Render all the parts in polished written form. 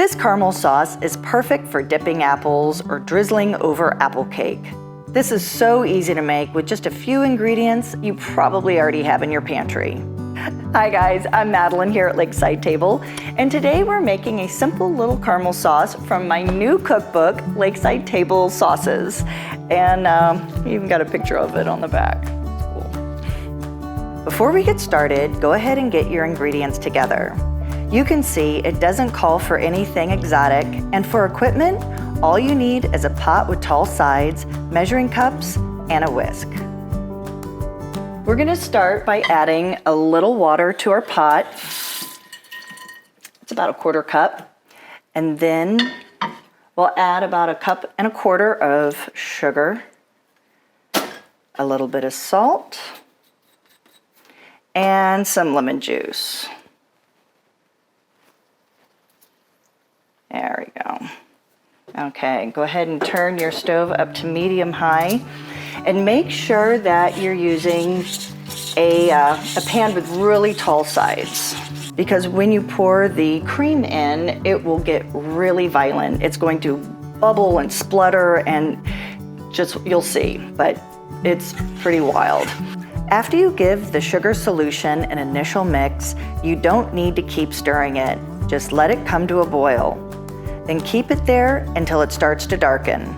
This caramel sauce is perfect for dipping apples or drizzling over apple cake. This is so easy to make with just a few ingredients you probably already have in your pantry. Hi guys, I'm Madeline here at Lakeside Table, and today we're making a simple little caramel sauce from my new cookbook, Lakeside Table Sauces. And you even got a picture of it on the back. Cool. Before we get started, go ahead and get your ingredients together. You can see it doesn't call for anything exotic, and for equipment, all you need is a pot with tall sides, measuring cups, and a whisk. We're gonna start by adding a little water to our pot. It's about 1/4 cup. And then we'll add about 1.25 cups of sugar, a little bit of salt, and some lemon juice. There we go. Okay, go ahead and turn your stove up to medium-high and make sure that you're using a pan with really tall sides, because when you pour the cream in, it will get really violent. It's going to bubble and splutter and you'll see, but it's pretty wild. After you give the sugar solution an initial mix, you don't need to keep stirring it. Just let it come to a boil. Then keep it there until it starts to darken.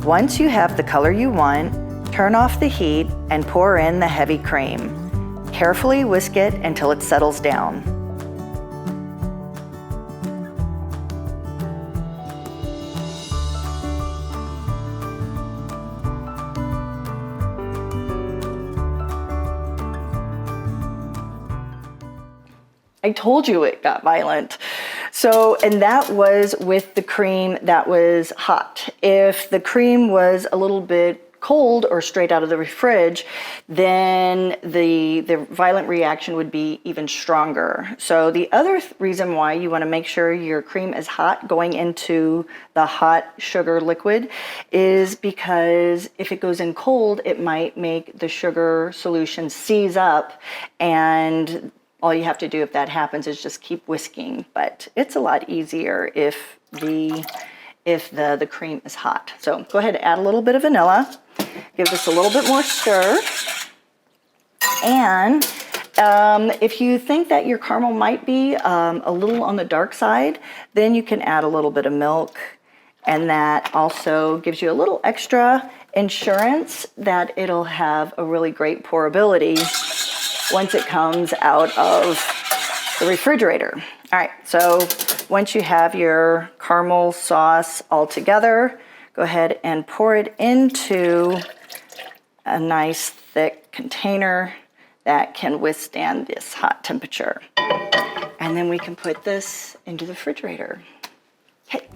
Once you have the color you want, turn off the heat and pour in the heavy cream. Carefully whisk it until it settles down. I told you it got violent. And that was with the cream that was hot. If the cream was a little bit cold or straight out of the fridge, then the violent reaction would be even stronger. So the other reason why you want to make sure your cream is hot going into the hot sugar liquid is because if it goes in cold, it might make the sugar solution seize up, and all you have to do if that happens is just keep whisking, but it's a lot easier if the cream is hot. So go ahead and add a little bit of vanilla. Give this a little bit more stir. And if you think that your caramel might be a little on the dark side, then you can add a little bit of milk, and that also gives you a little extra insurance that it'll have a really great pourability once it comes out of the refrigerator. All right, so once you have your caramel sauce all together, go ahead and pour it into a nice thick container that can withstand this hot temperature. And then we can put this into the refrigerator. Okay,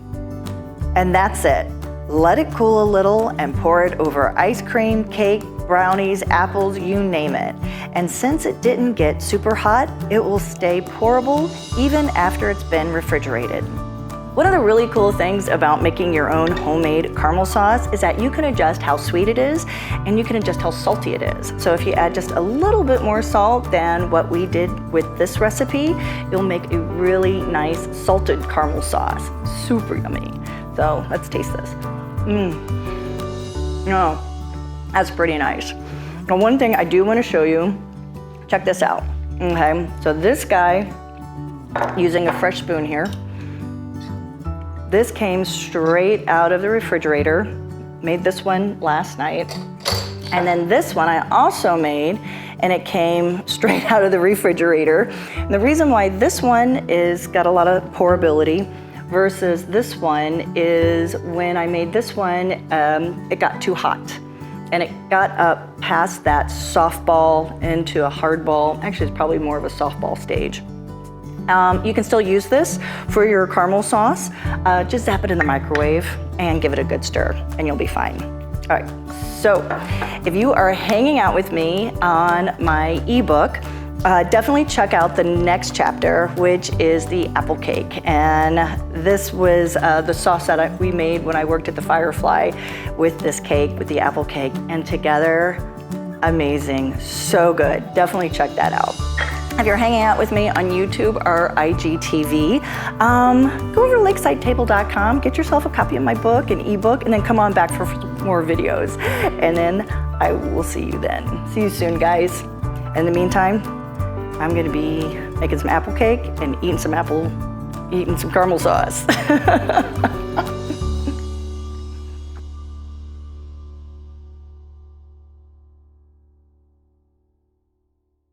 and that's it. Let it cool a little and pour it over ice cream, cake, brownies, apples, you name it. And since it didn't get super hot, it will stay pourable even after it's been refrigerated. One of the really cool things about making your own homemade caramel sauce is that you can adjust how sweet it is, and you can adjust how salty it is. So if you add just a little bit more salt than what we did with this recipe, you'll make a really nice salted caramel sauce. Super yummy. So let's taste this. Oh, that's pretty nice. Now, one thing I do want to show you, check this out. Okay, so this guy, using a fresh spoon here, this came straight out of the refrigerator. Made this one last night. And then this one I also made, and it came straight out of the refrigerator. And the reason why this one is got a lot of pourability versus this one is when I made this one, it got too hot. And it got up past that softball into a hard ball. Actually, it's probably more of a softball stage. You can still use this for your caramel sauce. Just zap it in the microwave and give it a good stir, and you'll be fine. All right, so if you are hanging out with me on my ebook, definitely check out the next chapter, which is the apple cake. And this was the sauce that we made when I worked at the Firefly with this cake, with the apple cake, and together, amazing, so good. Definitely check that out. If you're hanging out with me on YouTube or IGTV, go over to lakesidetable.com, get yourself a copy of my book, an ebook, and then come on back for more videos. And then I will see you then. See you soon, guys. In the meantime, I'm gonna be making some apple cake and eating some caramel sauce.